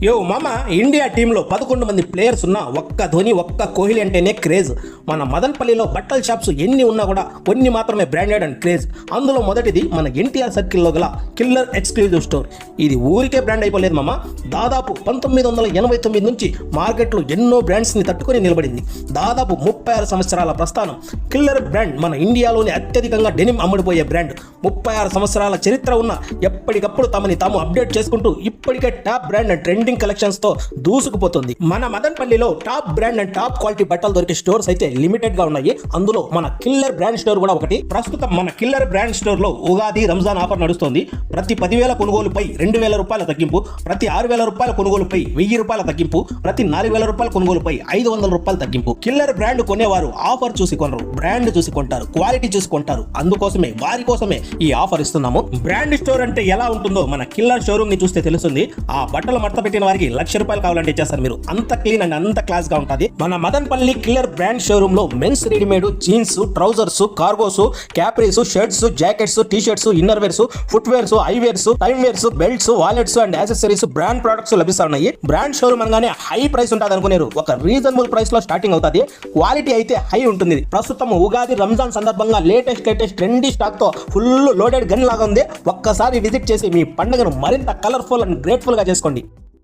యో మామ, ఇండియా టీంలో 11 మంది ప్లేయర్స్ ఉన్నా ఒక్క ధోని ఒక్క కోహ్లీ అంటేనే క్రేజ్. మన మదన్పల్లిలో బట్టల షాప్స్ ఎన్ని ఉన్నా కూడా కొన్ని మాత్రమే బ్రాండెడ్ అండ్ క్రేజ్. అందులో మొదటిది మన ఎన్టీఆర్ సర్కిల్లో గల కిల్లర్ ఎక్స్క్లూజివ్ స్టోర్. ఇది ఊరికే బ్రాండ్ అయిపోలేదు మామ. దాదాపు 1989 నుంచి మార్కెట్లో ఎన్నో బ్రాండ్స్ని తట్టుకొని నిలబడింది. దాదాపు 36 సంవత్సరాల ప్రస్థానం. కిల్లర్ బ్రాండ్ మన ఇండియాలోని అత్యధికంగా డెనిమ్ అమ్ముడుపోయే బ్రాండ్. 36 సంవత్సరాల చరిత్ర ఉన్న ఎప్పటికప్పుడు తమని తాము అప్డేట్ చేసుకుంటూ ఇప్పటికే top brand and trending collections తో దూసుకుపోతుంది. మన మదన్పల్లిలో top brand and top quality బట్టలు దొరికే స్టోర్స్ అయితే లిమిటెడ్ గా ఉన్నాయి. అందులో మన కిల్లర్ బ్రాండ్ స్టోర్ కూడా ఒకటి. ప్రస్తుతం మన కిల్లర్ బ్రాండ్ స్టోర్ లో ఉగాది రంజాన్ ఆఫర్ నడుస్తోంది. ప్రతి 10,000 కొనుగోలుపై 2,000 రూపాయల తగ్గింపు, ప్రతి 6,000 రూపాయల కొనుగోలుపై 1,000 రూపాయల తగ్గింపు, ప్రతి 4,000 రూపాయల కొనుగోలుపై 500 రూపాయల తగ్గింపు. కిల్లర్ బ్రాండ్ కొనేవారు ఆఫర్ చూసి కొనరు, బ్రాండ్ చూసి కొంటారు, క్వాలిటీ చూసి కొంటారు. అందుకోసమే వారి కోసమే ఈ ఆఫర్ ఇస్తున్నాము. బ్రాండ్ స్టోర్ అంటే ఎలా ఉంటుందో మన కిల్లర్ షోరూమ్ ని చూస్తే తెలుస్తుంది. ఆ బట్టలు మడత పెట్టిన వారికి 1,00,000 రూపాయలు కావాలంటే ఇచ్చేస్తారు మీరు. అంత క్లీన్ అండ్ అంత క్లాస్ గా ఉంటుంది. మన మదన్పల్లి కిల్లర్ బ్రాండ్ షోరూమ్ లో men's readymade jeans, trousers, cargos, capris, shirts, jackets, T shirts, inner wears, footwears, eyewears, time wears, belts, wallets and accessories brand products లభిస్తున్నాయి. బ్రాండ్ షోరూమ్ అనగానే high price ఉంటుంది అనుకునేరు. ఒక reasonable price లో starting అవుతుంది. Quality అయితే high ఉంటుంది. ప్రస్తుతం ఉగాది రంజాన్ సందర్భంగా లేటెస్ట్ ట్రెండీ స్టాక్ తో ఫుల్ లోడెడ్ గన్ లాగా ఉంది. ఒక్కసారి విజిట్ చేసి మీ పండుగను మరింత కలర్ఫుల్ అండ్ గ్రేట్ఫుల్ గా చేసుకోండి.